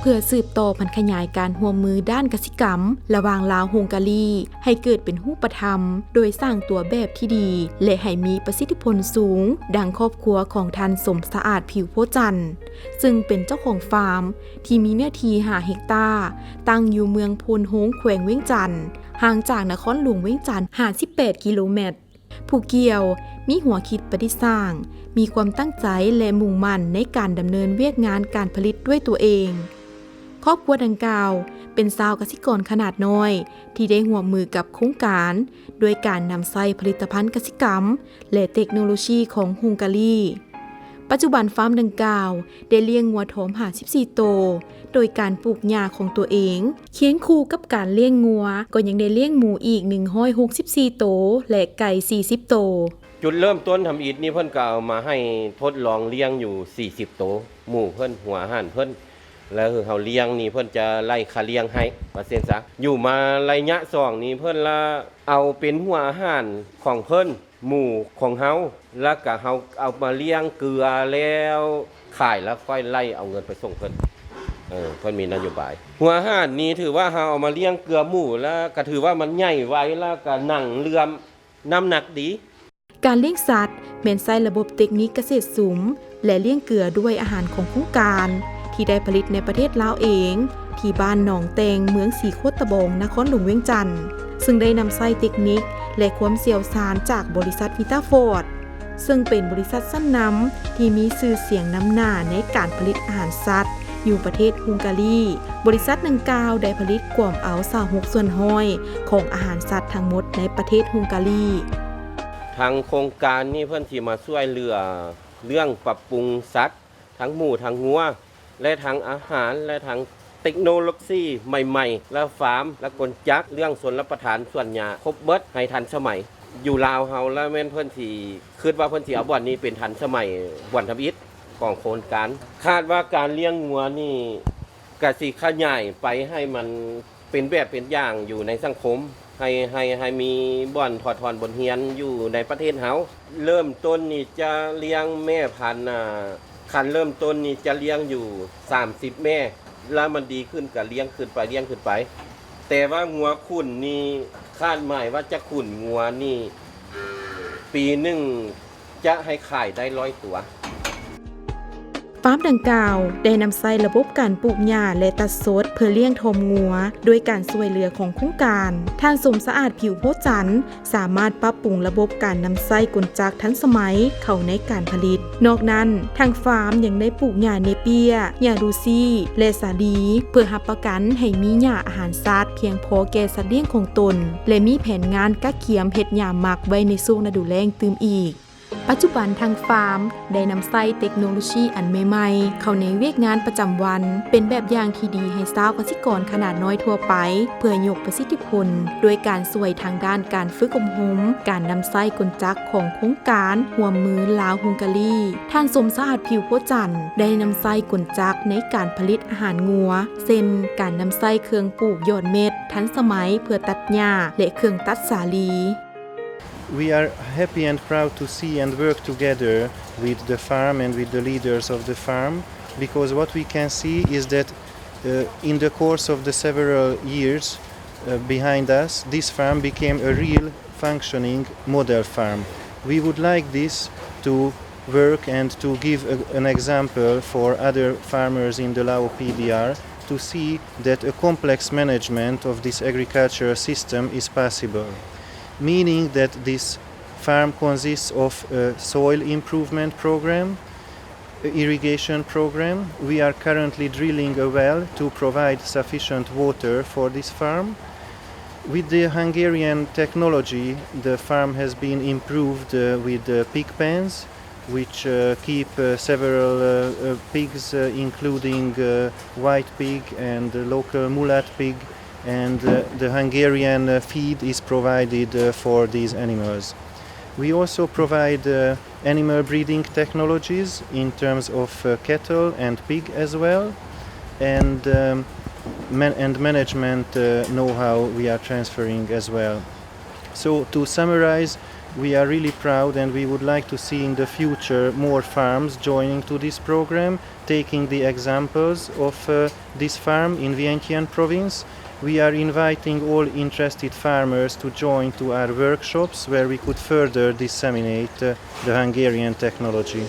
เพื่อสืบต่อพันขยายการร่วมมือด้านกสิกรรมระหว่างลาวฮงการีให้เกิดเป็นรูปธรรมโดยสร้างตัวแบบที่ดีและให้มีประสิทธิผลสูงดังครอบครัวของท่านสมสะอาดผิวโพจันทร์ซึ่งเป็นเจ้าของฟาร์มที่มีเนื้อที่5 เฮกตาร์ตั้งอยู่เมืองโพนโฮงแขวงเวียงจันทน์ห่างจากนครหลวงเวียงจันทน์58 กิโลเมตรผู้เกี่ยวมีหัวคิดประดิษฐ์สร้างมีความตั้งใจและมุ่งมั่นในการดำเนินเวียกงานการผลิตด้วยตัวเองครอบครัวดังกล่าวเป็นชาวเกษตรกรขนาดน้อยที่ได้ร่วมมือกับโครงการโดยการนำใช้ผลิตภัณฑ์เกษตรกรรมและเทคโนโลยีของฮงการีปัจจุบันฟาร์มดังกล่าวได้เลี้ยงงัวถม54 ตัวโดยการปลูกหญ้าของตัวเองเคียงคู่กับการเลี้ยงงัวก็ยังได้เลี้ยงหมูอีก164 ตัวและไก่40 ตัวจุดเริ่มต้นทำอิฐนี่เพิ่นก็เอามาให้ทดลองเลี้ยงอยู่40 ตัวหมู่เพิ่นหัวอาหารเพิ่นแล้วคือเฮาเลี้ยงนี่เพิ่นจะไล่ค่าเลี้ยงให้ว่าซั่นซะอยู่มาระยะ2นี่เพิ่นละเอาเป็นหัวอาหารของเพิ่นหมู่ของเฮาแล้วก็เฮาเอามาเลี้ยงเกลือแล้วขายแล้วค่อยไล่เอาเงินไปส่งเพิ่นเพิ่นมีนโยบายหัวอาหารนี่ถือว่าเฮาเอามาเลี้ยงเกลือหมู่แล้วก็ถือว่ามันใหญ่ไว้แล้วก็หนังเลื่อมน้ำหนักดีการเลี้ยงสัตว์แม่นใช้ระบบเทคนิคเกษตรสูงและเลี้ยงเกลือด้วยอาหารของโครงการที่ได้ผลิตในประเทศลาวเองที่บ้านหนองแตงเมืองสีโคตะบงนครหลวงเวียงจันทน์ซึ่งได้นำใช้เทคนิคและความเชี่ยวชาญจากบริษัทวิตาฟอร์ดซึ่งเป็นบริษัทชั้นนำที่มีชื่อเสียงนำหน้าในการผลิตอาหารสัตว์อยู่ประเทศฮงการีบริษัทดังกล่าวได้ผลิตกว่าเอา26 ส่วนห้อยของอาหารสัตว์ทั้งหมดในประเทศฮงการีทางโครงการนี้เพิ่นสิมาช่วยเหลือเรื่องปรับปรุงสัตว์ทั้งหมูทั้งงัวและทางอาหารและทางเทคโนโลยีใหม่ๆและฟาร์มและกลจักรเรื่องส่วนรับประทานส่วนหญ้าครบเบิดให้ทันสมัยอยู่ลาวเฮาแล้วแม่นเพิ่นสิคิดว่าเพิ่นสิเอาบ่อนนี้เป็นทันสมัยบ่อนทำอิฐของโครงการคาดว่าการเลี้ยงงัวนี่ก็สิขยายไปให้มันเป็นแบบเป็นอย่างอยู่ในสังคมให้มีบ่อนถอดถอนบนเฮียนอยู่ในประเทศเฮาเริ่มต้นนี่จะเลี้ยงแม่พันธุ์คันเริ่มต้นนี่จะเลี้ยงอยู่30 แม่แล้วมันดีขึ้นก็เลี้ยงขึ้นไปแต่ว่างัวขุนนี่คาดหมายว่าจะขุนงัวนี่ปีหนึ่งจะให้ขายได้100 ตัวฟาร์มดังกล่าวได้นำใช้ระบบการปลูกหญ้าและตัดสดเพื่อเลี้ยงทมงัวโดยการช่วยเหลือของโครงการท่านสมสะอาดผิวโพจันทร์สามารถปรับปรุงระบบการนำใช้กลจักรทันสมัยเข้าในการผลิตนอกนั้นทางฟาร์มยังได้ปลูกหญ้าเนเปียหญ้ารูซี่และสาลีเพื่อรับประกันให้มีหญ้าอาหารสัตว์เพียงพอแก่สัตว์เลี้ยงของตนและมีแผนงานกักเขียมเฮ็ดหญ้าหมักไว้ในช่วงฤดูแล้งตื่มอีกปัจจุบันทางฟาร์มได้นำใช้เทคโนโลยีอันใหม่ๆเข้าในเวียกงานประจำวันเป็นแบบอย่างที่ดีให้ชาวเกษตรกรขนาดน้อยทั่วไปเพื่อยกประสิทธิผลโดยการช่วยทางด้านการฝึกอบรมการนำใช้กลจักรของโครงการร่วมมือลาวฮงการีท่านสมสะอาดผิวโพจันทร์ได้นำใช้กลจักรในการผลิตอาหารงัวเช่นการนำใช้เครื่องปลูกยอดเม็ดทันสมัยเพื่อตัดหญ้าและเครื่องตัดสาลี We are happy and proud to see and work together with the farm and with the leaders of the farm, because what we can see is that in the course of the several years behind us, this farm became a real functioning model farm. We would like this to work and to give an example for other farmers in the Lao PDR to see that a complex management of this agricultural system is possible. Meaning that this farm consists of a soil improvement program, irrigation program. We are currently drilling a well to provide sufficient water for this farm. With the Hungarian technology, the farm has been improved with pig pens, which keep several pigs, including white pig and local mullet pig, and the Hungarian feed is provided for these animals. We also provide animal breeding technologies in terms of cattle and pig as well, and management know-how we are transferring as well. So to summarize, we are really proud and we would like to see in the future more farms joining to this program, taking the examples of this farm in Vientiane province. We are inviting all interested farmers to join to our workshops where we could further disseminate the Hungarian technology.